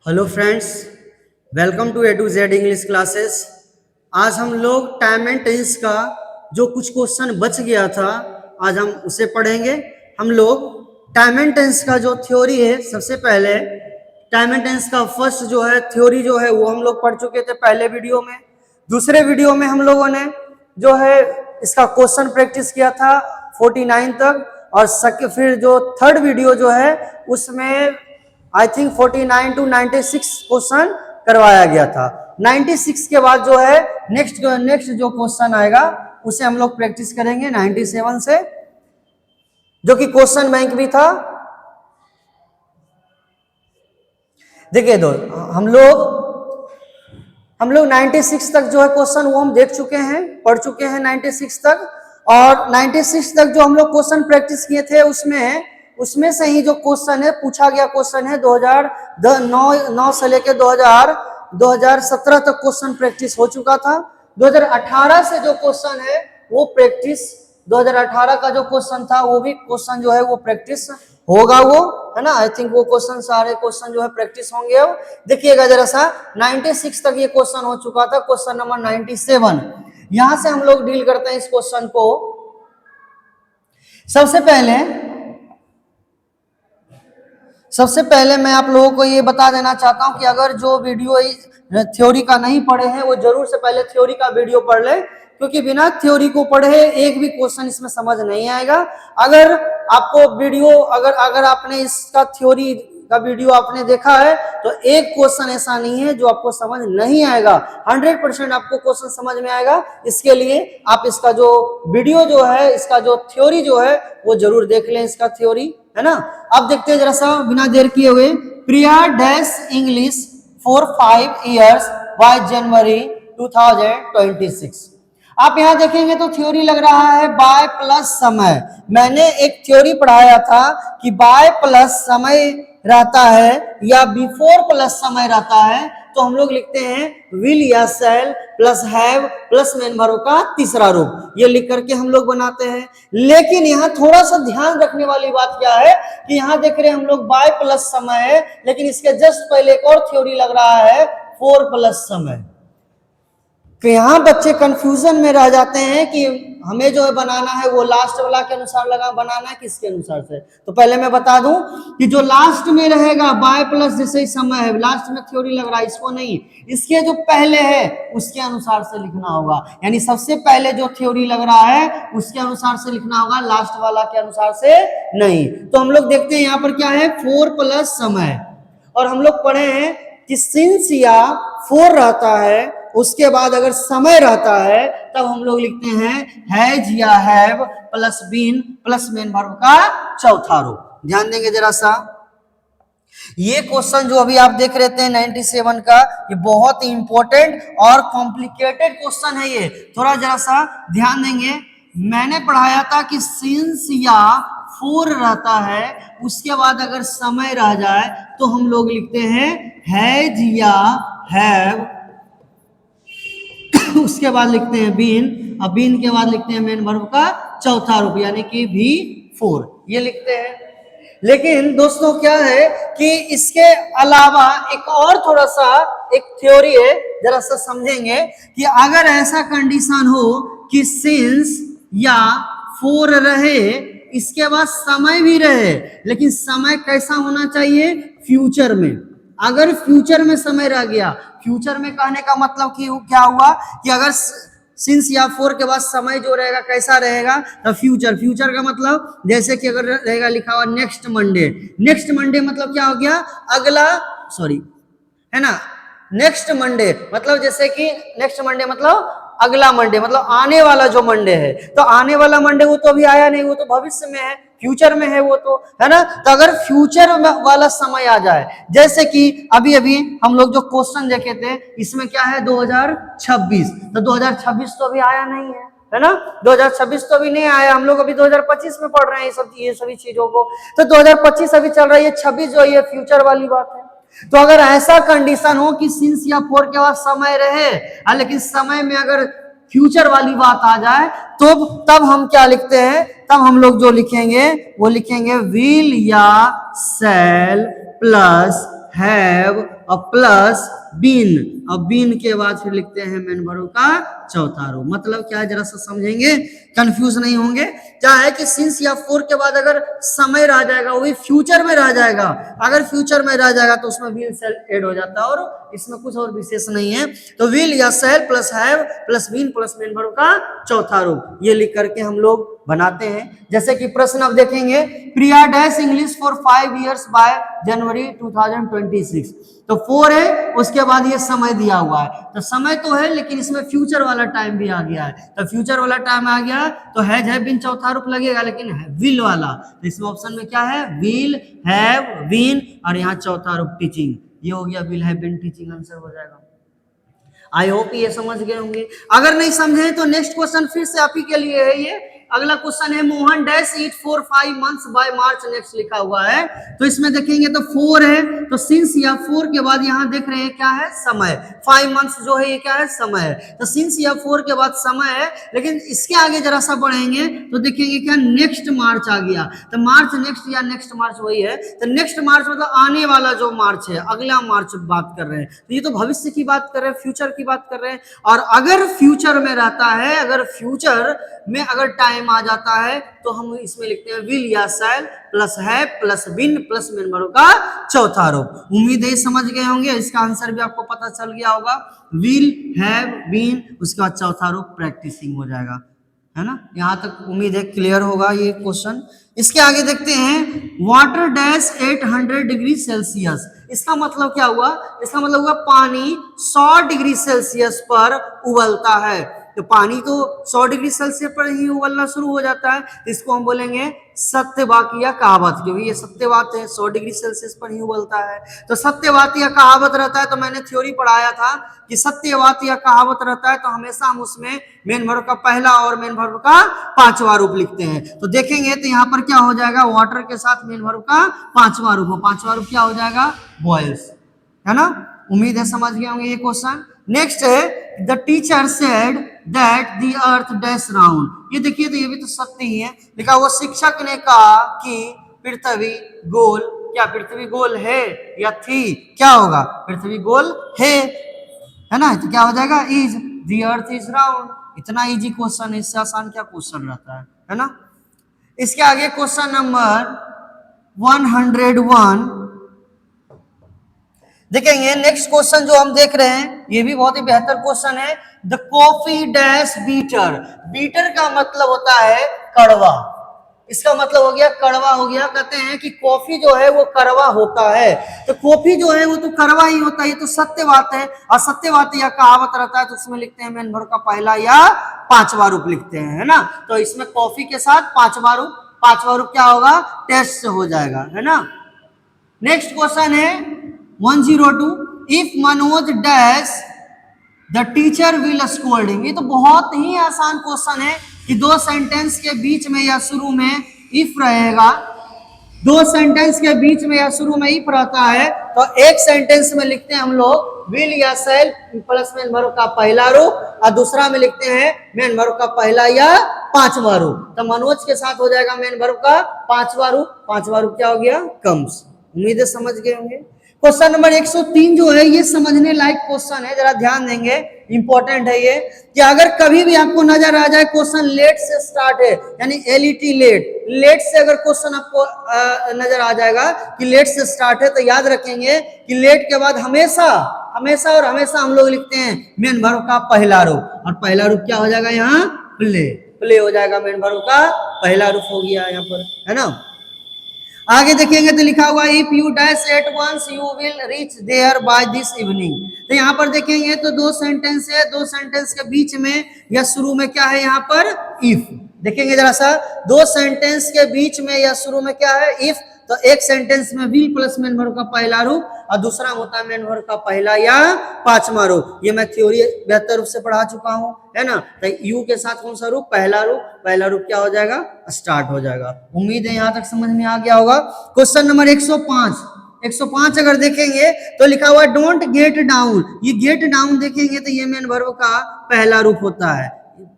Hello friends, welcome to A to Z English classes. आज हम लोग टाइम एंड टेंस का जो कुछ क्वेश्चन बच गया था आज हम उसे पढ़ेंगे। हम लोग टाइम एंड टेंस का जो थ्योरी है, सबसे पहले टाइम एंड टेंस का फर्स्ट जो है थ्योरी जो है वो हम लोग पढ़ चुके थे पहले वीडियो में। दूसरे वीडियो में हम लोगों ने जो है इसका क्वेश्चन प्रैक्टिस किया था 49 तक, और फिर जो थर्ड वीडियो जो है उसमें आई थिंक 49 टू 96 क्वेश्चन करवाया गया था। 96 के बाद जो है नेक्स्ट जो क्वेश्चन आएगा उसे हम लोग प्रैक्टिस करेंगे 97 से, जो कि क्वेश्चन बैंक भी था। देखिए दो हम लोग 96 तक जो है क्वेश्चन वो हम देख चुके हैं, पढ़ चुके हैं 96 तक। और 96 तक जो हम लोग क्वेश्चन प्रैक्टिस किए थे उसमें से ही जो क्वेश्चन है पूछा गया क्वेश्चन है 2009 से लेकर 2017 तक क्वेश्चन प्रैक्टिस हो चुका था। 2018 से जो क्वेश्चन है वो प्रैक्टिस 2018 का जो क्वेश्चन था वो भी क्वेश्चन जो है वो प्रैक्टिस होगा, वो है ना। आई थिंक वो क्वेश्चन सारे क्वेश्चन जो है प्रैक्टिस होंगे। अब देखिएगा जरा सा, 96 तक ये क्वेश्चन हो चुका था, क्वेश्चन नंबर 97। यहां से हम लोग डील करते हैं इस क्वेश्चन को। सबसे पहले मैं आप लोगों को ये बता देना चाहता हूं कि अगर जो वीडियो थ्योरी का नहीं पढ़े हैं वो जरूर से पहले थ्योरी का वीडियो पढ़ ले, क्योंकि बिना थ्योरी को पढ़े एक भी क्वेश्चन इसमें समझ नहीं आएगा। अगर आपको वीडियो अगर आपने इसका थ्योरी का वीडियो आपने देखा है तो एक क्वेश्चन ऐसा नहीं है जो आपको समझ नहीं आएगा, 100% आपको क्वेश्चन समझ में आएगा। इसके लिए आप इसका जो वीडियो जो है, इसका जो थ्योरी जो है वो जरूर देख लें, इसका थ्योरी, है ना। अब देखते हैं जरा सा बिना देर किए हुए। Priya dash English for 5 years by January 2026। आप यहां देखेंगे तो थ्योरी लग रहा है बाय प्लस समय। मैंने एक थ्योरी पढ़ाया था कि बाय प्लस समय रहता है या बिफोर प्लस समय रहता है, तो हम लोग लिखते हैं विल या शैल plus have plus main verb का तीसरा रूप, ये लिख करके हम लोग बनाते हैं। लेकिन यहाँ थोड़ा सा ध्यान रखने वाली बात क्या है कि यहाँ देख रहे हैं हम लोग बाय प्लस समय है, लेकिन इसके जस्ट पहले एक और थ्योरी लग रहा है फोर प्लस समय। तो यहाँ बच्चे कंफ्यूजन में रह जाते हैं कि हमें जो है बनाना है वो लास्ट वाला के अनुसार बनाना है किसके अनुसार से। तो पहले मैं बता दूं कि जो लास्ट में रहेगा बाय प्लस जैसे समय है, लास्ट में थ्योरी लग रहा है, इसको नहीं, इसके जो पहले है उसके अनुसार से लिखना होगा। यानी सबसे पहले जो थ्योरी लग रहा है उसके अनुसार से लिखना होगा, लास्ट वाला के अनुसार से नहीं। तो हम लोग देखते हैं यहाँ पर क्या है, 4 प्लस समय। और हम लोग पढ़े हैं कि सिंस या 4 रहता है, उसके बाद अगर समय रहता है तब हम लोग लिखते हैं हैज या have plus been plus main verb का चौथा रूप। ध्यान देंगे जरा सा, ये क्वेश्चन जो अभी आप देख रहे थे 97 का, ये बहुत ही इंपॉर्टेंट और कॉम्प्लिकेटेड क्वेश्चन है। ये थोड़ा जरा सा ध्यान देंगे। मैंने पढ़ाया था कि सिंस या 4 रहता है, उसके बाद अगर समय रह जाए तो हम लोग लिखते हैं हैज या हैव, उसके बाद लिखते हैं बीन, और बीन के बाद लिखते हैं मेन वर्ब का चौथा रूप यानी कि V4, ये लिखते हैं। लेकिन दोस्तों क्या है कि इसके अलावा एक और थोड़ा सा एक थ्योरी है, जरा सा समझेंगे कि अगर ऐसा कंडीशन हो कि सिंस या 4 रहे, इसके बाद समय भी रहे, लेकिन समय कैसा होना चाहिए, फ्यूचर में। अगर फ्यूचर में समय रह गया, फ्यूचर में कहने का मतलब कि क्या हुआ कि अगर सिंस या 4 के बाद समय जो रहेगा कैसा रहेगा, तो फ्यूचर का मतलब जैसे कि अगर रहेगा लिखा हुआ नेक्स्ट मंडे मतलब क्या हो गया, अगला, सॉरी, है ना, नेक्स्ट मंडे मतलब जैसे कि नेक्स्ट मंडे मतलब अगला मंडे, मतलब आने वाला जो मंडे है। तो आने वाला मंडे वो तो अभी आया नहीं, वो तो भविष्य में है, फ्यूचर में है वो तो, है ना। तो अगर फ्यूचर वाला समय आ जाए, जैसे कि अभी हम लोग जो क्वेश्चन देखे थे इसमें क्या है 2026, तो 2026 तो अभी आया नहीं है ना, 2026 तो अभी नहीं आया, हम लोग अभी 2025 में पढ़ रहे हैं ये सभी चीजों को। तो 2025 अभी चल रही है, 26 जो ये फ्यूचर वाली बात है। तो अगर ऐसा कंडीशन हो कि सिंस या 4 के बाद समय रहे, लेकिन समय में अगर फ्यूचर वाली बात आ जाए तो तब हम क्या लिखते हैं, तब हम लोग जो लिखेंगे वो लिखेंगे विल या शैल प्लस हैव और प्लस बीन, और बीन के बाद फिर लिखते हैं मेन वर्ब का चौथा रूप। मतलब क्या है जरा सा समझेंगे, कंफ्यूज नहीं होंगे। क्या है कि सिंस या फोर के बाद अगर समय रह जाएगा, वो भी फ्यूचर में रह जाएगा, अगर फ्यूचर में रह जाएगा तो उसमें विल सेल ऐड हो जाता है, और इसमें कुछ और विशेष नहीं है। तो विल या shall plus have plus been plus main verb का चौथा रूप, ये लिख करके हम लोग बनाते हैं। जैसे कि प्रश्न अब देखेंगे, Priya dash English for 5 years by January 2026। तो 4 है, उसके बाद ये समय दिया हुआ है, तो समय तो है लेकिन इसमें फ्यूचर वाला टाइम भी आ गया है, तो फ्यूचर वाला टाइम आ गया तो हैज हैव बीन चौथा रूप लगेगा, लेकिन विल वाला, तो इसमें ऑप्शन में क्या है, विल हैव बीन, और यहाँ चौथा रूप टीचिंग, ये हो गया will have been teaching, answer हो जाएगा। आई होप ये समझ गए होंगे। अगर नहीं समझे तो नेक्स्ट क्वेश्चन फिर से आप ही के लिए है ये। अगला क्वेश्चन है, Mohan dash eat for 5 months by March next लिखा हुआ है। तो इसमें देखेंगे तो 4 है, तो सिंस या 4 के बाद यहाँ देख रहे हैं क्या है, समय। 5 months जो है ये क्या है, समय है, तो सिंस या 4 के बाद समय है। लेकिन इसके आगे जरा सा बढ़ेंगे तो देखेंगे क्या, नेक्स्ट मार्च आ गया, तो मार्च नेक्स्ट या नेक्स्ट मार्च वही है, तो नेक्स्ट मार्च मतलब आने वाला जो मार्च है, अगला मार्च बात कर रहे हैं, तो ये तो भविष्य की बात कर रहे हैं, फ्यूचर की बात कर रहे हैं। और अगर फ्यूचर में रहता है, अगर फ्यूचर में अगर टाइम आ जाता है तो हम इसमें लिखते हैं विल या शैल प्लस है प्लस बिन प्लस मेन वर्ब का चौथा रूप। उम्मीद है समझ गए होंगे, इसका आंसर भी आपको पता चल गया होगा, विल हैव बीन, उसके बाद चौथा रूप प्रैक्टिसिंग हो जाएगा, है ना। यहाँ तक उम्मीद है क्लियर होगा ये क्वेश्चन। इसके आगे देखते हैं, वाटर डैश 800 डिग्री सेल्सियस, इसका मतलब क्या हुआ, इसका मतलब हुआ पानी 100 डिग्री सेल्सियस पर उबलता है। तो पानी तो 100 डिग्री सेल्सियस पर ही उबलना शुरू हो जाता है, इसको हम बोलेंगे सत्यवाक या कहावत, क्योंकि ये सत्यवात है, 100 डिग्री सेल्सियस पर ही उबलता है। तो सत्यवात या कहावत रहता है, तो मैंने थ्योरी पढ़ाया था कि सत्यवात या कहावत रहता है तो हमेशा हम उसमें मेन वर्ब का पहला और मेन वर्ब का पांचवा रूप लिखते हैं। तो देखेंगे तो यहाँ पर क्या हो जाएगा, वाटर के साथ मेन वर्ब का पांचवा रूप, पांचवा रूप क्या हो जाएगा, बॉयल्स, है ना। उम्मीद है समझ गए होंगे ये क्वेश्चन। नेक्स्ट है, the teacher said that the earth dash round, ये देखिए तो ये भी तो सत्य ही है, लिखा वो शिक्षक ने कहा कि पृथ्वी गोल, क्या पृथ्वी गोल है या थी, क्या होगा, पृथ्वी गोल है ना, तो क्या हो जाएगा, is the earth is round. इतना इजी क्वेश्चन है, इससे आसान क्या क्वेश्चन रहता है ना। इसके आगे क्वेश्चन नंबर 101 देखेंगे। नेक्स्ट क्वेश्चन जो हम देख रहे हैं ये भी बहुत ही बेहतर क्वेश्चन है, the coffee dash bitter, bitter का मतलब होता है कड़वा, इसका मतलब हो गया कड़वा हो गया। कहते हैं कि कॉफी जो है वो कड़वा होता है, तो कॉफी जो है वो तो कड़वा ही होता है, ये तो सत्य बात है। और सत्य बात या कहावत रहता है तो उसमें लिखते हैं मेन वर्ब का पहला या पांचवा रूप लिखते हैं, है ना। तो इसमें कॉफी के साथ पांचवा रूप क्या होगा, टेस्ट से हो जाएगा, है ना। नेक्स्ट क्वेश्चन है 102, if Manoj dash the teacher will scolding, ये तो बहुत ही आसान क्वेश्चन है कि दो सेंटेंस के बीच में या शुरू में इफ रहेगा, दो सेंटेंस के बीच में या शुरू में इफ रहता है तो एक सेंटेंस में लिखते हैं हम लोग विल या सेल प्लस मेन वर्ब का पहला रूप, और दूसरा में लिखते हैं मेन वर्ब का पहला या पांचवा रूप। तो मनोज के साथ हो जाएगा मेन वर्ब का पांचवा रूप क्या हो गया, कम्स। उम्मीद है समझ गए होंगे। क्वेश्चन नंबर 103 जो है ये समझने लायक क्वेश्चन है, जरा ध्यान देंगे, इंपॉर्टेंट है ये, कि अगर कभी भी आपको नजर आ जाए क्वेश्चन लेट से स्टार्ट है, यानी एलईटी लेट से अगर क्वेश्चन आपको नजर आ जाएगा कि लेट से स्टार्ट है, तो याद रखेंगे कि लेट के बाद हमेशा हम लोग लिखते हैं मेन वर्ब का पहला रूप, और पहला रूप क्या हो जाएगा यहाँ, प्ले हो जाएगा, मेन वर्ब का पहला रूप हो गया यहाँ पर, है ना। आगे देखेंगे तो लिखा हुआ if you dash at once you will reach there by this evening. तो यहाँ पर देखेंगे तो दो सेंटेंस है, दो सेंटेंस के बीच में या शुरू में क्या है यहाँ पर, इफ। देखेंगे जरा सा, दो सेंटेंस के बीच में या शुरू में क्या है, इफ। तो एक सेंटेंस में विल प्लस मेन वर्ब का पहला रूप, और दूसरा होता है मेन वर्ब का पहला या पांचवा रूप। ये मैं थ्योरी बेहतर रूप से पढ़ा चुका हूं, है ना। तो यू के साथ कौन सा रूप, पहला रूप क्या हो जाएगा, स्टार्ट हो जाएगा। उम्मीद है यहां तक समझ में आ गया होगा। क्वेश्चन नंबर 105 अगर देखेंगे तो लिखा हुआ डोंट गेट डाउन, ये गेट डाउन देखेंगे तो ये मेन वर्ब का पहला रूप होता है।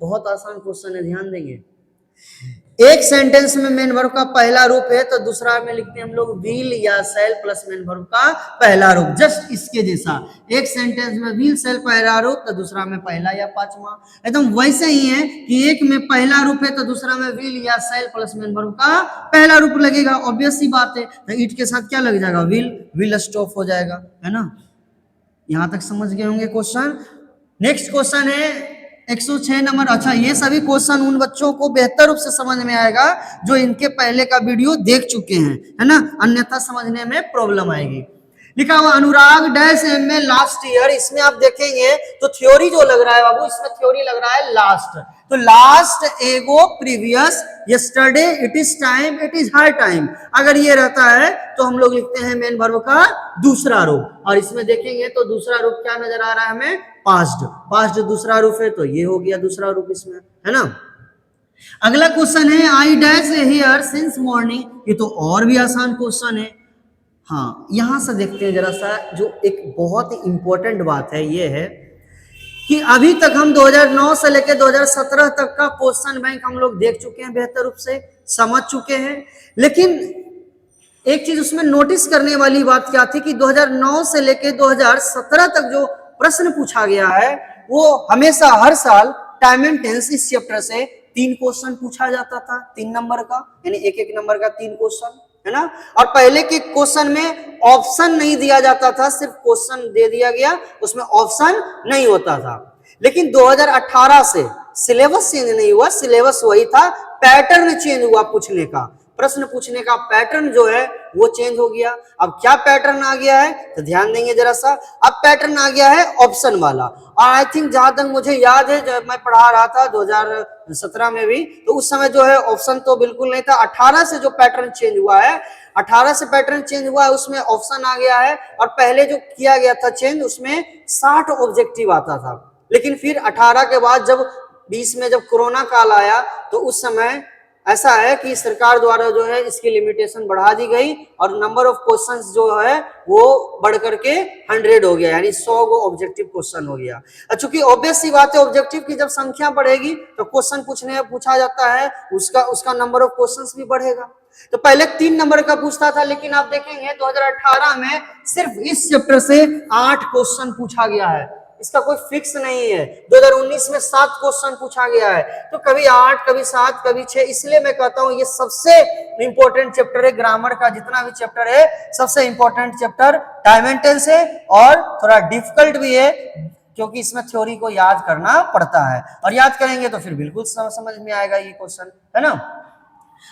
बहुत आसान क्वेश्चन है, ध्यान देंगे। एक सेंटेंस में मेन वर्ब का पहला रूप है तो दूसरा में लिखते हैं हम लोग विल या सेल प्लस मेन वर्ब का पहला रूप, जस्ट इसके जैसा। एक सेंटेंस में विल सेल पहला रूप तो दूसरा में पहला या पांचवा, एकदम वैसे ही है कि एक में पहला रूप है तो दूसरा में विल या सेल प्लस मेन वर्ब का पहला रूप लगेगा, ऑब्वियस सी बात है। तो इट के साथ क्या लग जाएगा, विल स्टॉप हो जाएगा, है ना। यहां तक समझ गए होंगे क्वेश्चन। नेक्स्ट क्वेश्चन है 106 नंबर। अच्छा, ये सभी क्वेश्चन उन बच्चों को बेहतर रूप से समझ में आएगा जो इनके पहले का वीडियो देख चुके हैं, है ना, अन्यथा समझने में प्रॉब्लम आएगी। लिखा हुआ अनुराग डैश एम में लास्ट ईयर, इसमें आप देखेंगे तो थ्योरी जो लग रहा है बाबू, इसमें थ्योरी लग रहा है लास्ट, तो लास्ट एगो previous yesterday it is time it is her time, अगर ये रहता है तो हम लोग लिखते हैं मेन वर्ब का दूसरा रूप। और इसमें देखेंगे तो दूसरा रूप क्या नजर आ रहा है हमें, पास्ट दूसरा रूप है तो ये हो गया दूसरा रूप इसमें, है ना। अगला क्वेश्चन है I dash here since morning, ये तो और भी आसान क्वेश्चन है। हाँ, यहां से देखते हैं जरा सा, जो एक बहुत ही इंपॉर्टेंट बात है ये है कि अभी तक हम 2009 से लेकर 2017 तक का क्वेश्चन बैंक हम लोग देख चुके हैं, बेहतर रूप से समझ चुके हैं। लेकिन एक चीज उसमें नोटिस करने वाली बात क्या थी कि 2009 से लेकर 2017 तक जो प्रश्न पूछा गया है वो हमेशा हर साल टाइम एंड टेंस इस चैप्टर से 3 क्वेश्चन पूछा जाता था, 3 नंबर का, यानी एक नंबर का 3 क्वेश्चन, है ना। और पहले के क्वेश्चन में ऑप्शन नहीं दिया जाता था, सिर्फ क्वेश्चन दे दिया गया, उसमें ऑप्शन नहीं होता था। लेकिन 2018 से सिलेबस चेंज नहीं हुआ, सिलेबस वही था, पैटर्न चेंज हुआ पूछने का, प्रश्न पूछने का पैटर्न जो है वो चेंज हो गया। अब क्या पैटर्न आ गया है तो ध्यान देंगे जरा सा, अब पैटर्न आ गया है ऑप्शन वाला। और आई थिंक जहां तक मुझे याद है, जब मैं पढ़ा रहा था 2017 में भी, तो उस समय जो है ऑप्शन तो बिल्कुल नहीं था। 18 से जो पैटर्न चेंज हुआ है, 18 से पैटर्न चेंज हुआ है, उसमें ऑप्शन आ गया है। और पहले जो किया गया था चेंज, उसमें 60 ऑब्जेक्टिव आता था। लेकिन फिर 18 के बाद जब 20 में जब कोरोना काल आया तो उस समय ऐसा है कि सरकार द्वारा जो है इसकी लिमिटेशन बढ़ा दी गई और नंबर ऑफ क्वेश्चंस जो है वो बढ़ करके 100 हो गया, यानी 100 गो ऑब्जेक्टिव क्वेश्चन हो गया। चूंकि ऑब्वियस सी बात है, ऑब्जेक्टिव की जब संख्या बढ़ेगी तो क्वेश्चन पूछा जाता है, उसका नंबर ऑफ क्वेश्चंस भी बढ़ेगा। तो पहले 3 नंबर का पूछता था, लेकिन आप देखेंगे 2018 में सिर्फ इस चैप्टर से 8 क्वेश्चन पूछा गया है, इसका कोई फिक्स नहीं है। 2019 में 7 क्वेश्चन पूछा गया है, तो कभी 8, कभी 7, कभी 6। इसलिए मैं कहता हूं ये सबसे इंपॉर्टेंट चैप्टर है, ग्रामर का जितना भी चैप्टर है सबसे important chapter time and tense है, और थोड़ा डिफिकल्ट भी है क्योंकि इसमें थ्योरी को याद करना पड़ता है, और याद करेंगे तो फिर बिल्कुल समझ में आएगा ये क्वेश्चन, है ना।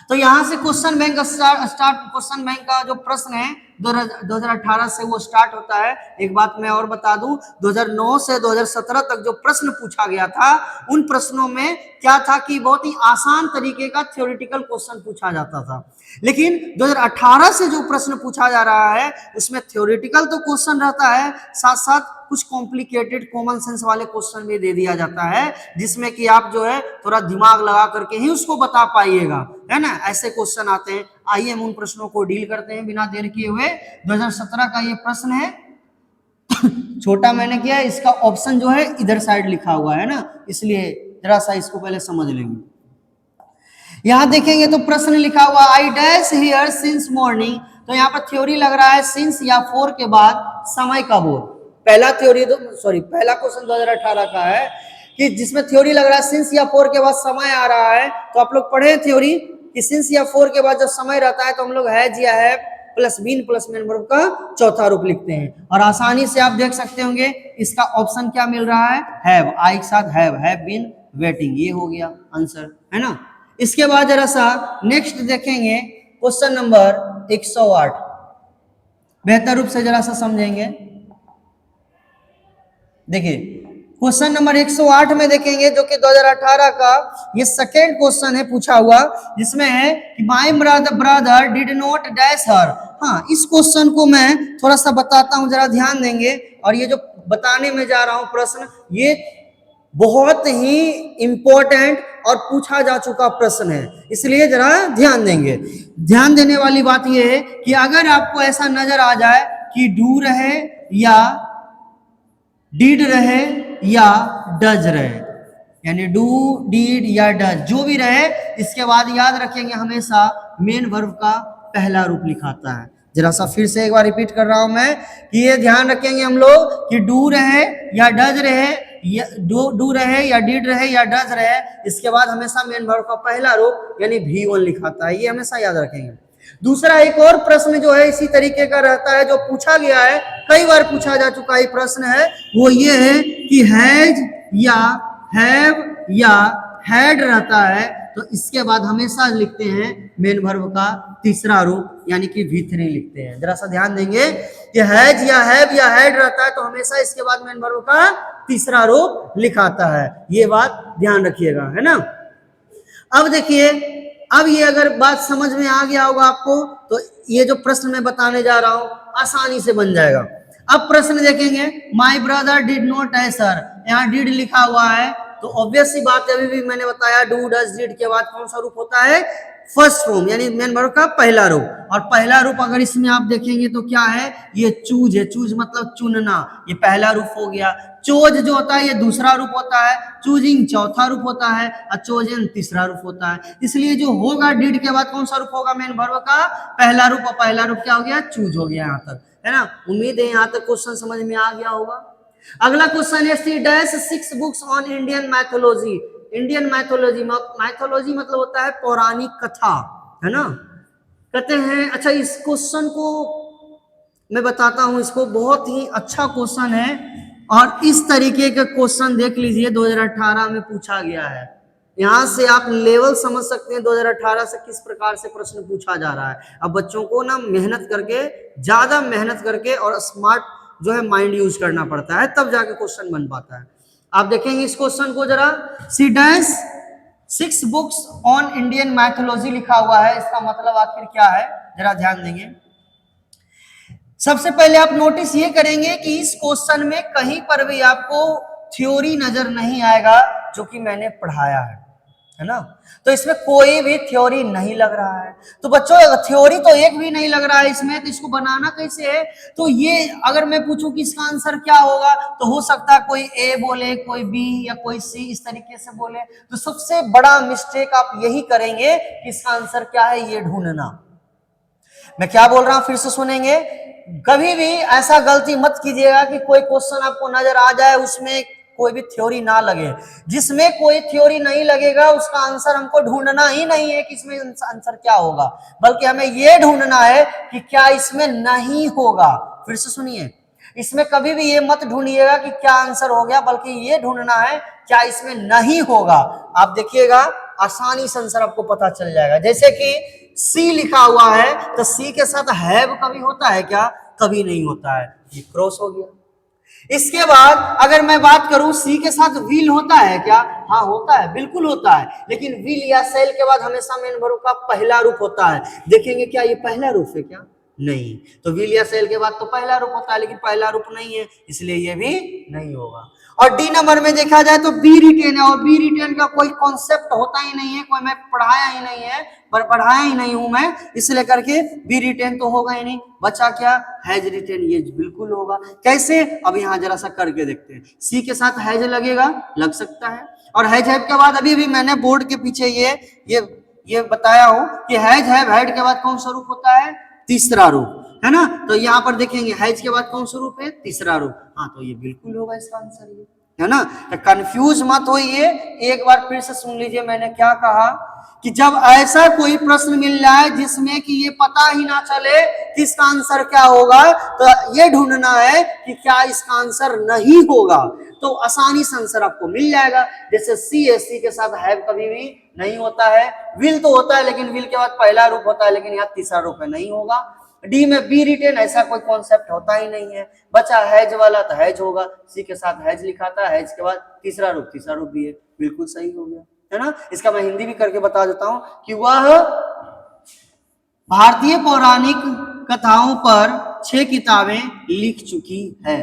तो यहां से क्वेश्चन बैंक क्वेश्चन बैंक का जो प्रश्न है 2018 से वो स्टार्ट होता है। एक बात मैं और बता दूं, 2009 से 2017 तक जो प्रश्न पूछा गया था, उन प्रश्नों में क्या था कि बहुत ही आसान तरीके का थ्योरेटिकल क्वेश्चन पूछा जाता था। लेकिन 2018 से जो प्रश्न पूछा जा रहा है उसमें थ्योरेटिकल तो क्वेश्चन रहता है, साथ साथ कुछ कॉम्प्लिकेटेड कॉमन सेंस वाले क्वेश्चन भी दे दिया जाता है, जिसमें कि आप जो है थोड़ा दिमाग लगा करके ही उसको बता पाइएगा, है ना। ऐसे क्वेश्चन आते हैं। आइए हम उन प्रश्नों को डील करते हैं बिना देर किए हुए। 2017 का ये प्रश्न है, छोटा मैंने किया है, इसका ऑप्शन जो है इधर साइड लिखा हुआ है ना, इसलिए जरा सा इसको पहले समझ लेंगे। यहां देखेंगे तो प्रश्न लिखा हुआ I dash here since morning, तो यहाँ पर थ्योरी लग रहा है सिंस या फॉर के बाद समय कब हो। पहला क्वेश्चन 2018 का है कि जिसमें थ्योरी लग रहा है सिंस या फॉर के बाद समय आ रहा है। तो आप लोग पढ़े थ्योरी कि सिंस या फॉर के बाद जब समय रहता है तो हम लोग हैज या have plus been plus main verb का चौथा रूप लिखते हैं। और आसानी से आप देख सकते होंगे इसका ऑप्शन क्या मिल रहा है, हैव, आई के साथ हैव बीन वेटिंग, ये हो गया आंसर, है ना। इसके बाद जरा सा नेक्स्ट देखेंगे क्वेश्चन नंबर 108, बेहतर रूप से जरा सा समझेंगे। देखिए क्वेश्चन नंबर 108 में देखेंगे जो कि 2018 का ये सेकेंड क्वेश्चन है पूछा हुआ, जिसमें है कि my brother did not dash her. हाँ, इस क्वेश्चन को मैं थोड़ा सा बताता हूं, जरा ध्यान देंगे। और ये जो बताने में जा रहा हूं प्रश्न, ये बहुत ही इंपॉर्टेंट और पूछा जा चुका प्रश्न है, इसलिए जरा ध्यान देंगे। ध्यान देने वाली बात यह है कि अगर आपको ऐसा नजर आ जाए कि डू रहे या डिड रहे या डज रहे, यानी डू, डीड या डज जो भी रहे, इसके बाद याद रखेंगे हमेशा मेन वर्ब का पहला रूप लिखाता है। जरा सा फिर से एक बार रिपीट कर रहा हूं मैं कि ये ध्यान रखेंगे हम लोग कि डू रहे या डज रहे, या डू रहे या डिड रहे या डज रहे, इसके बाद हमेशा मेन वर्ब का पहला रूप यानी V1 लिखाता है। ये हमेशा याद रखेंगे। दूसरा एक और प्रश्न जो है इसी तरीके का रहता है, जो पूछा गया है, कई बार पूछा जा चुका है प्रश्न है, वो ये है कि हैज या हैव या हैड रहता है तो इसके बाद हमेशा लिखते हैं मेन वर्ब का तीसरा रूप यानी कि V3 लिखते हैं। जरा सा ध्यान देंगे कि हैज या हैव या हैड रहता है तो हमेशा इसके बाद मेन वर्ब का तीसरा रूप लिखाता है। ये बात ध्यान रखिएगा, है ना। अब देखिए, अब ये अगर बात समझ में आ गया होगा आपको तो ये जो प्रश्न मैं बताने जा रहा हूं आसानी से बन जाएगा। अब प्रश्न देखेंगे, माई ब्रदर डिड नॉट है सर, यहाँ डिड लिखा हुआ है तो ऑब्वियस सी बात है, अभी भी मैंने बताया डू डज डिड के बाद कौन सा रूप होता है, फर्स्ट फॉर्म यानी मेन वर्ब का पहला रूप। और पहला रूप अगर इसमें आप देखेंगे तो क्या है, ये चूज है। चूज मतलब चुनना, ये पहला रूप हो गया। चोज जो होता है ये दूसरा रूप होता है, चूजिंग चौथा रूप होता है और चोजन तीसरा रूप होता है। इसलिए जो होगा डिड के बाद कौन सा रूप होगा, मेन वर्ब का पहला रूप, और पहला रूप क्या हो गया, चूज हो गया यहाँ तक, है ना। उम्मीद है यहाँ तक क्वेश्चन समझ में आ गया होगा। अगला क्वेश्चन है she dash 6 books on Indian mythology. Indian mythology, mythology मतलब होता है पौराणिक कथा, है ना, कहते हैं। अच्छा, इस क्वेश्चन को मैं बताता हूं, इसको बहुत ही अच्छा क्वेश्चन है और इस तरीके का क्वेश्चन देख लीजिए 2018 में पूछा गया है। यहां से आप लेवल समझ सकते हैं 2018 से किस प्रकार से प्रश्न पूछा जा रहा है। अब बच्चों को ना मेहनत करके, ज्यादा मेहनत करके और स्मार्ट जो है माइंड यूज करना पड़ता है, तब जाके क्वेश्चन बन पाता है। आप देखेंगे इस क्वेश्चन को जरा, she dash 6 books on Indian mythology लिखा हुआ है, इसका मतलब आखिर क्या है, जरा ध्यान देंगे। सबसे पहले आप नोटिस ये करेंगे कि इस क्वेश्चन में कहीं पर भी आपको थ्योरी नजर नहीं आएगा जो कि मैंने पढ़ाया है ना। तो इसमें कोई भी थ्योरी नहीं लग रहा है। तो बच्चों थ्योरी तो एक भी नहीं लग रहा है इसमें, तो इसको बनाना कैसे है। तो ये अगर मैं पूछूं कि इसका आंसर क्या होगा तो हो सकता है कोई ए बोले, कोई बी या कोई सी, इस तरीके से बोले। तो सबसे बड़ा मिस्टेक आप यही करेंगे कि इसका आंसर क्या है ये ढूंढना। मैं क्या बोल रहा हूं फिर से सुनेंगे, कभी भी ऐसा गलती मत कीजिएगा कि कोई क्वेश्चन आपको नजर आ जाए उसमें कोई भी थ्योरी ना लगे। जिसमें कोई थ्योरी नहीं लगेगा उसका आंसर हमको ढूंढना ही नहीं है कि इसमें आंसर क्या होगा, बल्कि हमें यह ढूंढना है कि क्या इसमें नहीं होगा। फिर से सुनिए, इसमें कभी भी ये मत ढूंढिएगा कि क्या आंसर हो गया, बल्कि ये ढूंढना है क्या इसमें नहीं होगा। आप देखिएगा आसानी से आंसर आपको पता चल जाएगा। जैसे कि सी लिखा हुआ है तो सी के साथ हैव कभी होता है क्या, कभी नहीं होता है, ये क्रॉस हो गया। इसके बाद अगर मैं बात करूं सी के साथ विल होता है क्या, हाँ होता है, बिल्कुल होता है। लेकिन विल या सेल के बाद हमेशा मेन वर्ब का पहला रूप होता है। देखेंगे क्या ये पहला रूप है क्या, नहीं। तो विल या सेल के बाद तो पहला रूप होता है, लेकिन पहला रूप नहीं है, इसलिए ये भी नहीं होगा। और डी नंबर में देखा जाए तो बी रिटेन है, और बी रिटेन का कोई कॉन्सेप्ट होता ही नहीं है, कोई मैं पढ़ाया ही नहीं है, पर पढ़ाया ही नहीं हूं मैं, इसलिए करके बी रिटेन तो होगा ही नहीं। बचा क्या, हैज रिटेन, ये बिल्कुल होगा। कैसे, अब यहां जरा सा करके देखते हैं। सी के साथ हैज लगेगा, लग सकता है। और हैज हैव के बाद अभी भी मैंने बोर्ड के पीछे ये बताया हूं कि हैज हैव हैड के बाद कौन सा रूप होता है, तीसरा रूप, है ना। तो यहाँ पर देखेंगे हैज के बाद कौन सा रूप है, तीसरा रूप। हाँ तो ये बिल्कुल होगा इसका आंसर, ये है ना। तो कंफ्यूज मत होइए, एक बार फिर से सुन लीजिए मैंने क्या कहा कि जब ऐसा कोई प्रश्न मिल जाए जिसमें कि ये पता ही ना चले कि इसका आंसर क्या होगा, तो ये ढूंढना है कि क्या इसका आंसर नहीं होगा, तो आसानी से आंसर आपको मिल जाएगा। जैसे सी है, सी के साथ हैव कभी भी नहीं होता है। विल तो होता है लेकिन विल के बाद पहला रूप होता है, लेकिन यहाँ तीसरा रूप है, नहीं होगा। डी में बी रिटेन, ऐसा कोई कॉन्सेप्ट होता ही नहीं है। बचा हैज वाला, तो हैज होगा, सी के साथ हैज लिखा था, हैज के बाद तीसरा रूप भी है, बिल्कुल सही हो गया, है ना। इसका मैं हिंदी भी करके बता देता हूं कि वह भारतीय पौराणिक कथाओं पर 6 किताबें लिख चुकी है।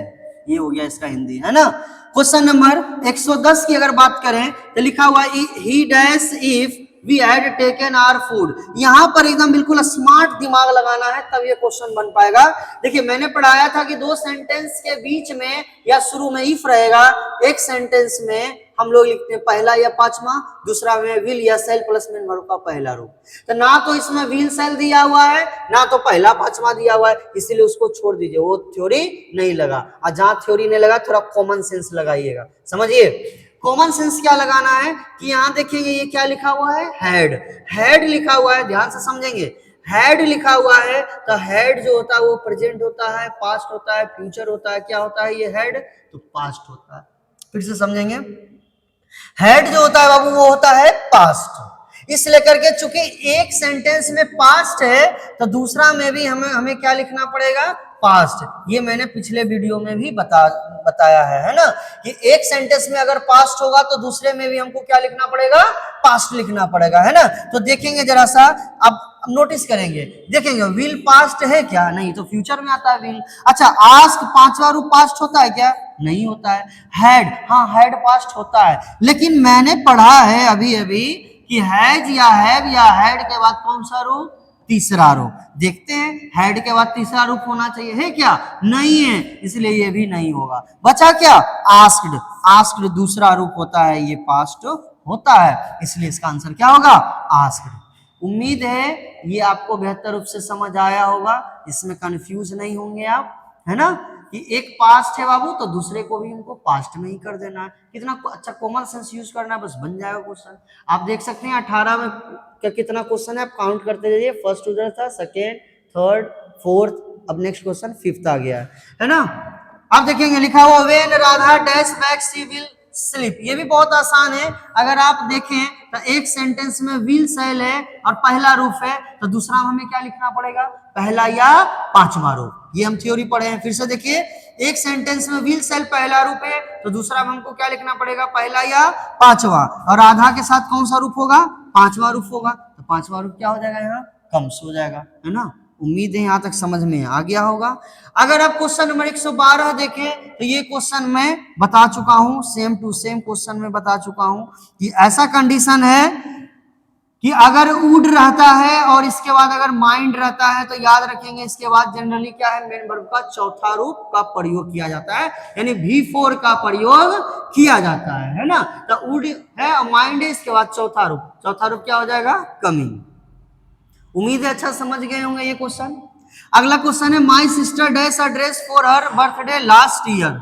ये हो गया इसका हिंदी, है ना। क्वेश्चन नंबर 110 की अगर बात करें तो लिखा हुआ he dash if we had taken our food. यहां पर एकदम बिल्कुल स्मार्ट दिमाग लगाना है, तब ये क्वेश्चन बन पाएगा। देखिए मैंने पढ़ाया था कि 2 सेंटेंस के बीच में या शुरू में इफ रहेगा, एक सेंटेंस में हम लोग लिखते हैं पहला या पांचवा, दूसरा में विल या सेल प्लस मेन वर्ब का पहला रूप। तो ना तो इसमें विल सेल दिया हुआ है, ना तो पहला पांचवा दिया हुआ है, इसीलिए उसको छोड़ दीजिए, वो थ्योरी नहीं लगा। और जहां थ्योरी नहीं लगा थोड़ा कॉमन सेंस लगाइएगा। समझिए कॉमन सेंस क्या लगाना है कि यहाँ देखेंगे ये क्या लिखा हुआ है, हेड। हेड लिखा हुआ है, ध्यान से समझेंगे। हेड लिखा हुआ है तो हेड जो होता है वो प्रेजेंट होता है, पास्ट होता है, फ्यूचर होता है। क्या होता है ये हेड? तो पास्ट होता है। फिर से समझेंगे, हेड जो होता है बाबू वो होता है पास्ट। इस लेकर के चूंकि एक सेंटेंस में पास्ट है तो दूसरा में भी हमें क्या लिखना पड़ेगा, पास्ट। ये मैंने पिछले वीडियो में भी बताया है ना, कि एक सेंटेंस में अगर पास्ट होगा तो दूसरे में भी हमको क्या लिखना पड़ेगा, पास्ट लिखना पड़ेगा, है ना। तो देखेंगे जरा सा, अब नोटिस करेंगे, देखेंगे विल पास्ट है क्या? नहीं, तो फ्यूचर में आता है विल। अच्छा, आस्क पांचवा रूप पास्ट होता है क्या? नहीं होता है। हेड, हाँ हेड पास्ट होता है, लेकिन मैंने पढ़ा है अभी अभी कि हैज या हैव या हेड के बाद कौन सा रूप? तीसरा रूप। देखते हैं, हेड के बाद तीसरा रूप होना चाहिए, है क्या? नहीं है, इसलिए ये भी नहीं होगा। बचा क्या? आस्क्ड। आस्क्ड दूसरा रूप होता है, ये पास्ट होता है, इसलिए इसका आंसर क्या होगा? आस्क्ड। उम्मीद है ये आपको बेहतर रूप से समझ आया होगा, इसमें कंफ्यूज नहीं होंगे आप, है ना। कि एक पास्ट है बाबू तो दूसरे को भी उनको पास्ट में ही कर देना है। कितना अच्छा कॉमन सेंस यूज करना है, बस बन जाएगा क्वेश्चन। आप देख सकते हैं 18 में कितना क्वेश्चन है, आप काउंट करते जाइए। फर्स्ट उधर था, सेकेंड, थर्ड, फोर्थ, अब नेक्स्ट क्वेश्चन फिफ्थ आ गया है ना। आप देखेंगे लिखा हुआ when Radha dash back she will sleep. ये भी बहुत आसान है। अगर आप देखें तो एक सेंटेंस में विल सेल है और पहला रूप है, तो दूसरा हमें क्या लिखना पड़ेगा, पहला या पांचवा रूप। ये हम थ्योरी पढ़े हैं। फिर से देखिए, एक सेंटेंस में विल सेल पहला रूप है तो दूसरा में हमको क्या लिखना पड़ेगा, पहला या पांचवा। और राधा के साथ कौन सा रूप होगा, पांचवा रूप होगा। तो पांचवा रूप क्या हो जाएगा, यहाँ कम्स हो जाएगा, है ना। उम्मीद है यहां तक समझ में आ गया होगा। अगर आप क्वेश्चन नंबर 112 देखें तो ये क्वेश्चन मैं बता चुका हूं, सेम टू सेम क्वेश्चन में बता चुका हूं कि ऐसा कंडीशन है कि अगर वुड रहता है और इसके बाद अगर माइंड रहता है तो याद रखेंगे इसके बाद जनरली क्या है, मेन वर्ब का चौथा रूप का प्रयोग किया जाता है, यानी V4 का प्रयोग किया जाता है ना। तो वुड है और माइंड है, इसके बाद चौथा रूप। चौथा रूप क्या हो जाएगा, कमिंग। उम्मीद है अच्छा समझ गए होंगे ये क्वेश्चन। अगला क्वेश्चन है my sister dash a dress for her birthday last year.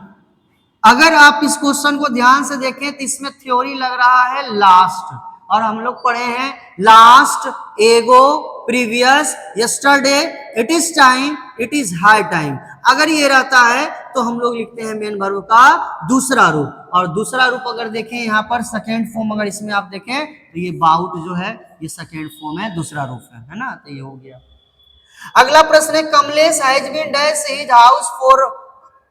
अगर आप इस क्वेश्चन को ध्यान से देखें तो इसमें थ्योरी लग रहा है लास्ट, और हम लोग पढ़े हैं लास्ट, एगो, previous, yesterday, it is time, it is high time. अगर ये रहता है तो हम लोग लिखते हैं मेन वर्ब का दूसरा रूप। और दूसरा रूप अगर देखें यहाँ पर सेकेंड फॉर्म, अगर इसमें आप देखें तो ये बाउट जो है ये सेकेंड फॉर्म है, दूसरा रूप है ना। तो ये हो गया। अगला प्रश्न है Kamlesh has been dash his house for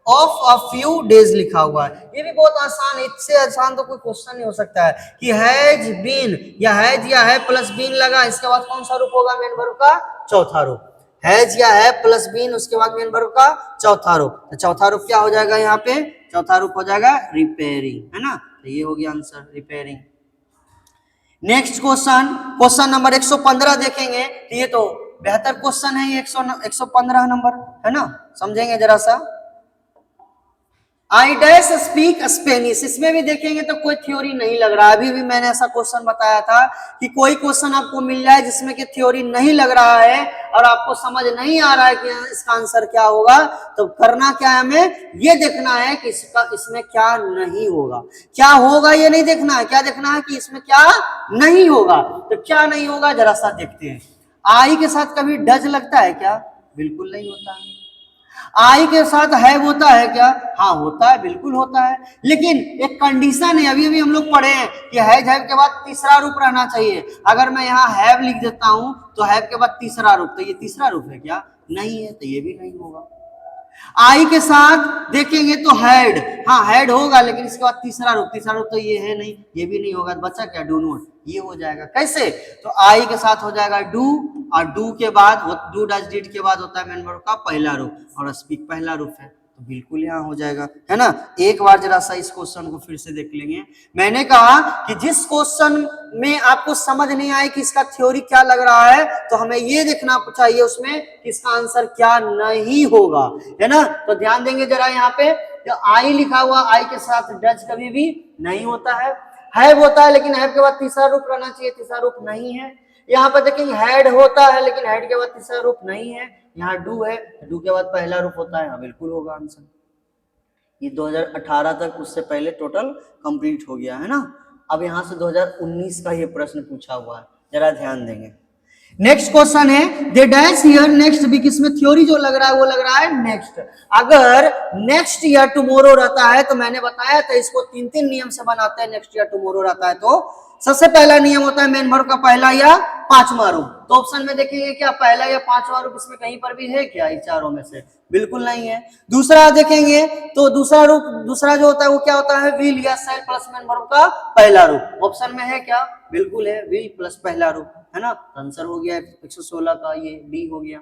of a few days लिखा हुआ है। ये भी बहुत आसान है, इससे आसान तो कोई क्वेश्चन नहीं हो सकता है कि हैज बीन या है प्लस बीन लगा, इसके बाद कौन सा रूप होगा, मेन वर्ब का चौथा रूप। हैज या है प्लस बीन, उसके बाद मेन वर्ब का चौथा रूप। तो चौथा रूप क्या हो जाएगा, यहाँ पे चौथा रूप हो जाएगा रिपेयरिंग, है ना। तो ये हो गया answer, repairing. Next question, question number 115 देखेंगे तो ये तो बेहतर क्वेश्चन है, ये 115 नंबर है ना। समझेंगे जरा सा। आई डैश स्पीक स्पेनिश, इसमें भी देखेंगे तो कोई थ्योरी नहीं लग रहा है। अभी भी मैंने ऐसा क्वेश्चन बताया था कि कोई क्वेश्चन आपको मिल जाए जिसमें कि थ्योरी नहीं लग रहा है और आपको समझ नहीं आ रहा है कि इसका आंसर क्या होगा, तो करना क्या है, हमें ये देखना है कि इसमें क्या नहीं होगा। क्या होगा ये नहीं देखना है, क्या देखना है कि इसमें क्या नहीं होगा। तो क्या नहीं होगा जरा सा देखते हैं। आई के साथ कभी डज लगता है क्या, बिल्कुल नहीं होता है। आई के साथ हैव होता है क्या, हाँ होता है, बिल्कुल होता है। लेकिन एक कंडीशन है, अभी अभी हम लोग पढ़े हैं कि हैज हैव के बाद तीसरा रूप रहना चाहिए। अगर मैं यहाँ हैव लिख देता हूं तो हैव के बाद तीसरा रूप, तो ये तीसरा रूप है क्या, नहीं है, तो ये भी नहीं होगा। आई के साथ देखेंगे तो हैड, हाँ हैड होगा, लेकिन इसके बाद तीसरा रूप तो ये है नहीं, ये भी नहीं होगा। बचा क्या, डू नॉट, ये हो जाएगा। कैसे, तो आई के साथ हो जाएगा डू, और डू के बाद डू डज डिड के बाद होता है मेन वर्ब का पहला रूप, और स्पीक पहला रूप है, तो बिल्कुल यहाँ हो जाएगा, है ना। एक बार जरा सा इस क्वेश्चन को फिर से देख लेंगे। मैंने कहा कि जिस क्वेश्चन में आपको समझ नहीं आए कि इसका थ्योरी क्या लग रहा है, तो हमें ये देखना चाहिए उसमें कि इसका आंसर क्या नहीं होगा, है ना। तो ध्यान देंगे जरा यहाँ पे, आई लिखा हुआ, आई के साथ डज कभी भी नहीं होता है। हैव होता है लेकिन हैव के बाद तीसरा रूप रहना चाहिए, तीसरा रूप नहीं है। यहाँ पर देखेंगे हैड होता है लेकिन हैड के बाद तीसरा रूप नहीं है। यहाँ डू है, डू के बाद पहला रूप होता है। हाँ बिल्कुल होगा आंसर। ये 2018 तक उससे पहले टोटल कंप्लीट हो गया है ना। अब यहाँ से 2019 का ये प्रश्न पूछा हुआ है, जरा ध्यान देंगे। नेक्स्ट क्वेश्चन है they dash here next week, इसमें थ्योरी जो लग रहा है वो लग रहा है नेक्स्ट। अगर नेक्स्ट ईयर टुमारो रहता है तो मैंने बताया था इसको 3-3 नियम से बनाते हैं। नेक्स्ट ईयर टुमारो रहता है तो सबसे पहला नियम होता है मेन वर्ब का पहला या पांचवा रूप। तो ऑप्शन में देखेंगे क्या पहला या पांचवा रूप इसमें कहीं पर भी है क्या, इन चारों में से बिल्कुल नहीं है। दूसरा देखेंगे तो दूसरा रूप, दूसरा जो होता है वो क्या होता है विल या शैल प्लस मेन वर्ब का पहला रूप। ऑप्शन में है क्या, बिल्कुल है, विल प्लस पहला रूप, है ना। आंसर हो गया 116 का, ये डी हो गया।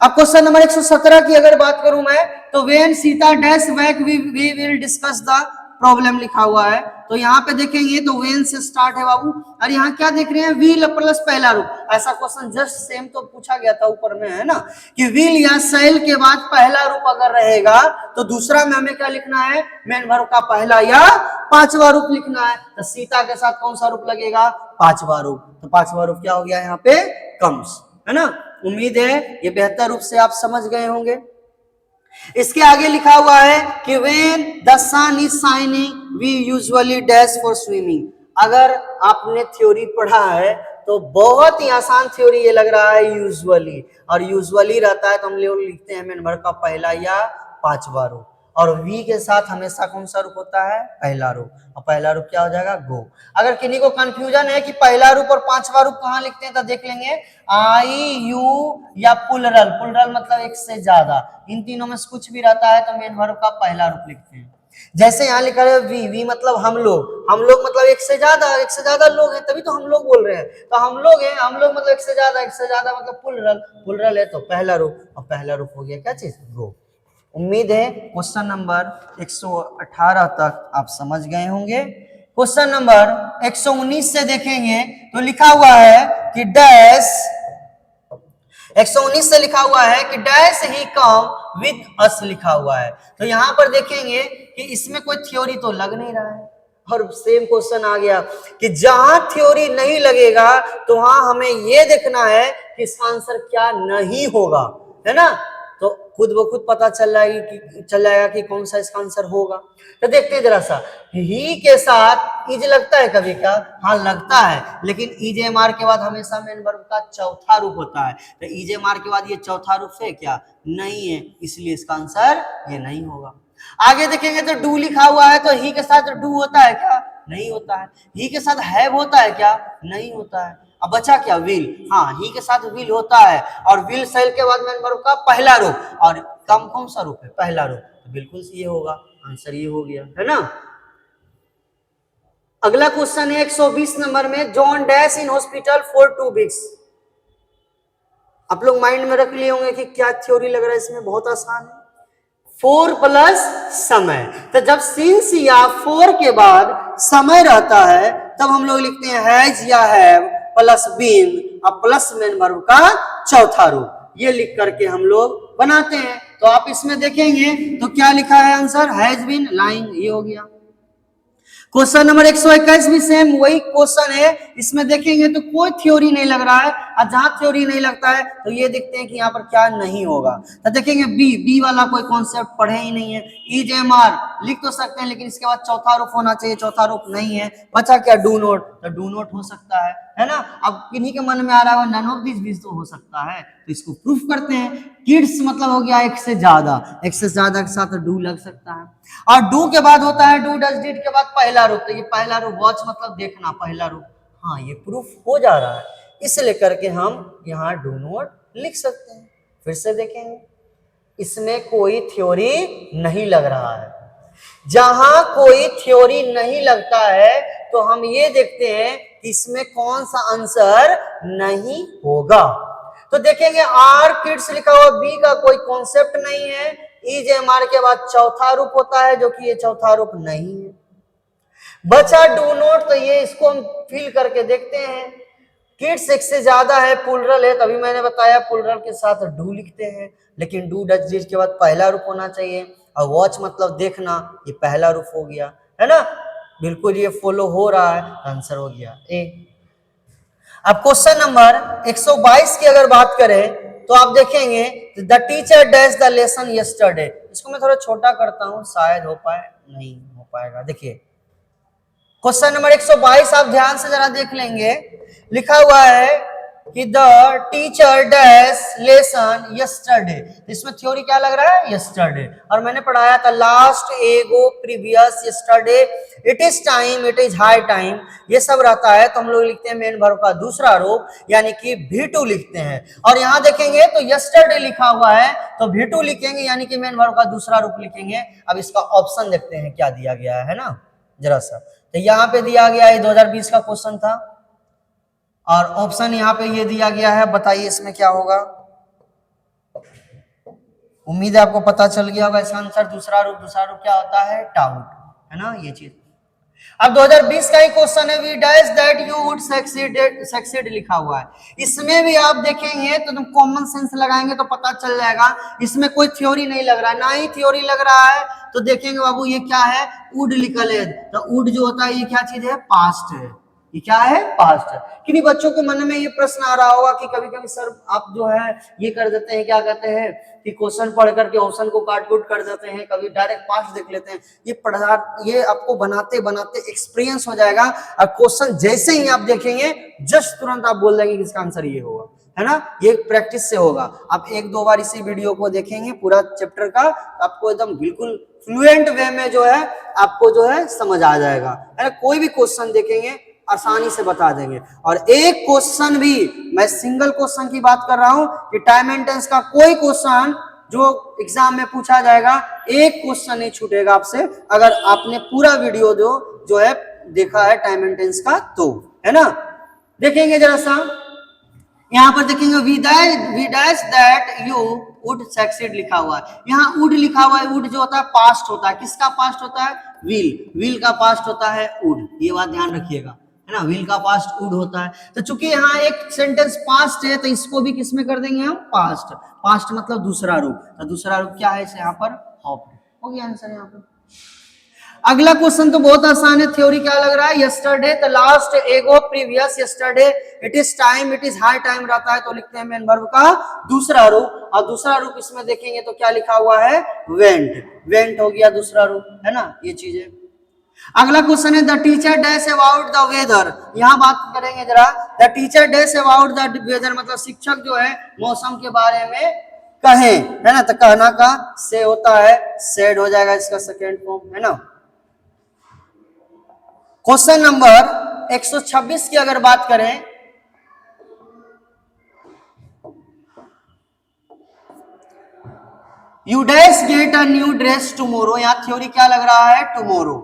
अब क्वेश्चन नंबर 117 की अगर बात करूं मैं तो when Sita dash back we will discuss the problem लिखा हुआ है। तो यहाँ पे देखेंगे तो व्हेन से स्टार्ट है बाबू, और यहाँ क्या देख रहे हैं विल प्लस पहला रूप। ऐसा क्वेश्चन जस्ट सेम तो पूछा गया था ऊपर में, है ना, कि विल या शैल के बाद पहला रूप अगर रहेगा तो दूसरा में हमें क्या लिखना है मेन वर्ब का पहला या पांचवा रूप लिखना है। तो सीता के साथ कौन सा रूप लगेगा, पांचवा रूप। तो पांचवा रूप क्या हो गया यहाँ पे कम्स, है ना। उम्मीद है ये बेहतर रूप से आप समझ गए होंगे। इसके आगे लिखा हुआ है कि when the sun is shining we usually dash for swimming। अगर आपने थ्योरी पढ़ा है तो बहुत ही आसान थ्योरी ये लग रहा है यूजुअली, और यूजुअली रहता है तो हम लोग लिखते हैं मेन वर्ब का पहला या पांचवा रूप, और वी के साथ हमेशा कौन सा रूप होता है पहला रूप, और पहला रूप क्या हो जाएगा गो। अगर किन्हीं को कंफ्यूजन है कि पहला रूप और पांचवा रूप कहाँ लिखते हैं तो देख लेंगे आई यू या पुलरल, पुलरल मतलब एक से ज्यादा, इन तीनों में से कुछ भी रहता है तो मेन वर्ब का पहला रूप लिखते हैं। जैसे यहाँ लिखा है वी, वी मतलब हम लोग मतलब एक से ज्यादा लोग हैं तभी तो हम लोग बोल रहे हैं। तो हम लोग हैं, हम लोग मतलब एक से ज्यादा मतलब पुलरल, पुलरल है तो पहला रूप, और पहला रूप हो गया क्या चीज गो। उम्मीद है क्वेश्चन नंबर 118 तक आप समझ गए होंगे। क्वेश्चन नंबर 119 से देखेंगे तो लिखा हुआ है कि डैश, 119 से लिखा हुआ है कि dash he come with us लिखा हुआ है। तो यहां पर देखेंगे कि इसमें कोई थ्योरी तो लग नहीं रहा है, और सेम क्वेश्चन आ गया कि जहां थ्योरी नहीं लगेगा तो वहां हमें यह देखना है कि इसका आंसर क्या नहीं होगा, है ना। तो खुद ब खुद पता चल जाएगा कि कौन सा इसका आंसर होगा। तो देखते हैं जरा सा, ही के साथ इज लगता है कभी क्या, हाँ लगता है, लेकिन ईजे मार के बाद हमेशा मेन वर्ब का चौथा रूप होता है। तो ईजे मार के बाद ये चौथा रूप है क्या, नहीं है, इसलिए इसका आंसर ये नहीं होगा। आगे देखेंगे तो डू लिखा हुआ है, तो ही के साथ डू होता है क्या, नहीं होता है। ही के साथ हैव होता है क्या, नहीं होता है। अब बचा क्या विल, हाँ ही के साथ विल होता है, और विल शैल के बाद मेन वर्ब का पहला रूप, और कम कौन सा रूप है पहला रूप, तो बिल्कुल ये होगा, आंसर ये हो गया, है ना। अगला क्वेश्चन है 120 नंबर में, John dash in hospital for 2 weeks. आप लोग माइंड में रख लिए होंगे कि क्या थ्योरी लग रहा है इसमें, बहुत आसान है, 4 प्लस समय। तो जब सिंस या फॉर के बाद समय रहता है तब हम लोग लिखते हैं हैज या हैव प्लस बीन और प्लस मेन वर्ब का चौथा रूप, ये लिख करके हम लोग बनाते हैं। तो आप इसमें देखेंगे तो क्या लिखा है आंसर, हैज बीन लाइंग, ये हो गया। क्वेश्चन नंबर 121 भी सेम वही क्वेश्चन है, इसमें देखेंगे तो कोई थ्योरी नहीं लग रहा है, और जहां थ्योरी नहीं लगता है तो ये देखते हैं कि यहाँ पर क्या नहीं होगा। तो देखेंगे बी वाला कोई कॉन्सेप्ट पढ़े ही नहीं है, ईज एम आर लिख तो सकते हैं लेकिन इसके बाद चौथा रूप होना चाहिए, चौथा रूप नहीं है। बचा क्या डू नोट, तो डू नोट हो सकता है ना। अब किन्हीं के मन में आ रहा है नन ऑफ दिस भी तो हो सकता है, तो इसको प्रूफ करते हैं। किड्स मतलब हो गया एक से ज्यादा के साथ डू लग सकता है, और डू के बाद होता है डू डज डिड के बाद पहला रूप, तो ये पहला रूप वॉच मतलब देखना, पहला रूप, हाँ ये प्रूफ हो जा रहा है, इसलिए करके हम यहाँ डू नोट लिख सकते हैं। फिर से देखेंगे इसमें कोई थ्योरी नहीं लग रहा है, जहां कोई थ्योरी नहीं लगता है तो हम ये देखते हैं कि इसमें कौन सा आंसर नहीं होगा। तो देखेंगे आर किड्स लिखा हुआ, बी का कोई कॉन्सेप्ट नहीं है, ईज एम आर के बाद चौथा रूप होता है जो कि ये चौथा रूप नहीं है। बचा डू नोट, तो ये इसको हम फिल करके देखते हैं किड्स एक से ज्यादा है, प्लूरल है, तभी मैंने बताया प्लूरल के साथ डू लिखते हैं, लेकिन डू डज डिड के बाद पहला रूप होना चाहिए। और वॉच मतलब देखना, ये पहला रूप हो गया, है ना। बिल्कुल ये फॉलो हो रहा है, आंसर हो गया ए। अब क्वेश्चन नंबर 122 की अगर बात करें तो आप देखेंगे the teacher dash the lesson yesterday. इसको मैं थोड़ा छोटा करता हूं, शायद हो पाए, नहीं हो पाएगा। देखिए क्वेश्चन नंबर 122 आप ध्यान से जरा देख लेंगे, लिखा हुआ है कि the teacher dash lesson yesterday. इसमें थ्योरी क्या लग रहा है, यस्टरडे। और मैंने पढ़ाया था लास्ट, एगो, previous, yesterday, it is time, it is high time, ये सब रहता है। तो हम लोग लिखते हैं मेन वर्ब का दूसरा रूप, यानी कि V2 लिखते हैं। और यहां देखेंगे तो यस्टरडे लिखा हुआ है, तो V2 लिखेंगे, यानी कि मेन वर्ब का दूसरा रूप लिखेंगे। अब इसका ऑप्शन देखते हैं क्या दिया गया है ना, जरा सा। तो यहाँ पे दिया गया है 2020 का क्वेश्चन था, और ऑप्शन यहाँ पे ये दिया गया है। बताइए इसमें क्या होगा। उम्मीद है आपको पता चल गया होगा इसका आंसर। दूसरा रूप क्या होता है, टाउट, है ना ये चीज। अब 2020 का ही क्वेश्चन है, we dash that you would succeed लिखा हुआ है। इसमें भी आप देखेंगे तो तुम कॉमन सेंस लगाएंगे तो पता चल जाएगा, इसमें कोई थ्योरी नहीं लग रहा है, ना ही थ्योरी लग रहा है। तो देखेंगे बाबू ये क्या है, वुड लिखल है। तो वुड जो होता है ये क्या चीज है, पास्ट है। ये क्या है, पास्ट है। किन्हीं बच्चों के मन में ये प्रश्न आ रहा होगा कि कभी कभी सर आप जो है ये कर देते हैं, क्या कहते हैं कि क्वेश्चन पढ़ करके ऑप्शन को काट कूट कर देते हैं, कभी डायरेक्ट पास्ट देख लेते हैं। ये आपको बनाते बनाते एक्सपीरियंस हो जाएगा, और क्वेश्चन जैसे ही आप देखेंगे जस्ट तुरंत आप बोल देंगे कि इसका आंसर ये होगा, है ना। ये प्रैक्टिस से होगा। आप एक दो बार इसी वीडियो को देखेंगे पूरा चैप्टर का, आपको एकदम बिल्कुल फ्लुएंट वे में जो है आपको जो है समझ आ जाएगा, है ना। कोई भी क्वेश्चन देखेंगे आसानी से बता देंगे। और एक क्वेश्चन भी, मैं सिंगल क्वेश्चन की बात कर रहा हूं कि टाइम एंड टेंस का कोई क्वेश्चन जो एग्जाम में पूछा जाएगा, एक क्वेश्चन नहीं छूटेगा आपसे, अगर आपने पूरा वीडियो जो है देखा है टाइम एंड टेंस का, तो, है ना। देखेंगे जरा सा, यहां पर देखेंगे we dash that you would succeed लिखा हुआ है। यहाँ वुड लिखा हुआ है, वुड जो होता है पास्ट होता है। किसका पास्ट होता है, विल का पास्ट होता है वुड, ये बात ध्यान रखिएगा, है ना। विल का पास्ट वुड होता है। तो चूंकि यहाँ एक सेंटेंस पास्ट है, तो इसको भी किसमें कर देंगे हम, पास्ट। पास्ट मतलब दूसरा रूप, तो दूसरा रूप क्या है, इसे यहाँ पर होप हो गया आंसर यहाँ पर। अगला क्वेश्चन तो बहुत आसान है, थ्योरी क्या लग रहा है, यस्टरडे, द लास्ट, एगो, previous, yesterday, it is time, it is high time रहता है, तो लिखते हैं मेन वर्ब का दूसरा रूप। और दूसरा रूप इसमें देखेंगे तो क्या लिखा हुआ है, वेंट हो गया दूसरा रूप, है ना, ये चीजें। अगला क्वेश्चन है the teacher dash about the weather. यहाँ बात करेंगे जरा, the teacher dash about the weather, मतलब शिक्षक जो है मौसम के बारे में कहें, है ना। तो कहना का से होता है, सेड हो जाएगा इसका सेकेंड फॉर्म, है ना। क्वेश्चन नंबर 126 की अगर बात करें, you dash get a new dress tomorrow. यहाँ थ्योरी क्या लग रहा है, टुमारो।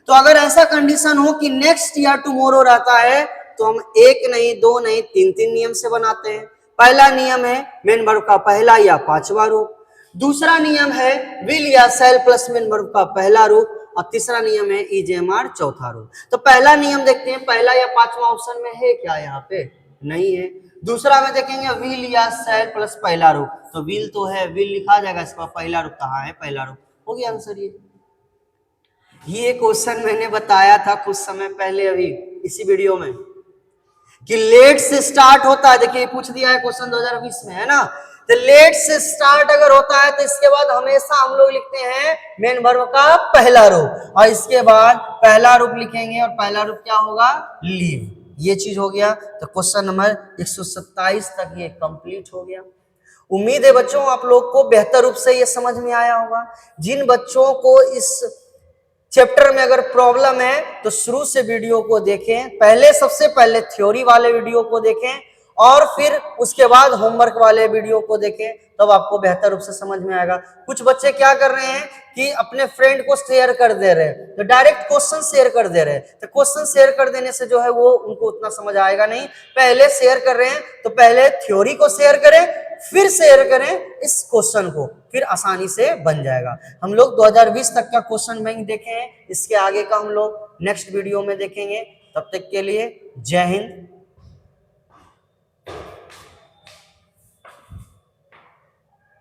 तो अगर ऐसा कंडीशन हो कि नेक्स्ट या टुमारो रहता है, तो हम एक नहीं, दो नहीं, तीन तीन नियम से बनाते हैं। पहला नियम है मेन वर्ब का पहला या पांचवा रूप। दूसरा नियम है विल या सेल प्लस मेन वर्ब का पहला रूप। और तीसरा नियम है इजेएमआर चौथा रूप। तो पहला नियम देखते हैं, पहला या पांचवा ऑप्शन में है क्या, यहाँ पे नहीं है। दूसरा में देखेंगे विल या सेल प्लस पहला रूप, तो विल तो है, विल लिखा जाएगा, इसका पहला रूप कहाँ है, पहला रूप हो गया आंसर। ये क्वेश्चन मैंने बताया था कुछ समय पहले अभी इसी वीडियो में कि लेट से स्टार्ट होता है। देखिए पूछ दिया है क्वेश्चन 2020 में, है ना। तो लेट से स्टार्ट अगर होता है तो इसके बाद हमेशा हम लोग लिखते हैं मेन वर्ब का पहला रूप, और इसके बाद पहला रूप लिखेंगे, और पहला रूप क्या होगा, लीव। ये चीज हो गया। तो क्वेश्चन नंबर 127 तक ये कंप्लीट हो गया। उम्मीद है बच्चों आप लोग को बेहतर रूप से ये समझ में आया होगा। जिन बच्चों को इस चैप्टर में अगर प्रॉब्लम है तो शुरू से वीडियो को देखें, सबसे पहले थ्योरी वाले वीडियो को देखें, और फिर उसके बाद होमवर्क वाले वीडियो को देखें, तब आपको बेहतर रूप से समझ में आएगा। कुछ बच्चे क्या कर रहे हैं कि अपने फ्रेंड को शेयर कर दे रहे हैं, तो डायरेक्ट क्वेश्चन शेयर कर दे रहे हैं। तो क्वेश्चन शेयर कर देने से जो है वो उनको उतना समझ आएगा नहीं। पहले शेयर कर रहे हैं तो पहले थ्योरी को शेयर करें, फिर शेयर करें इस क्वेश्चन को, फिर आसानी से बन जाएगा। हम लोग 2020 तक का क्वेश्चन बैंक देखे हैं, इसके आगे का हम लोग नेक्स्ट वीडियो में देखेंगे। तब तक के लिए जय हिंद,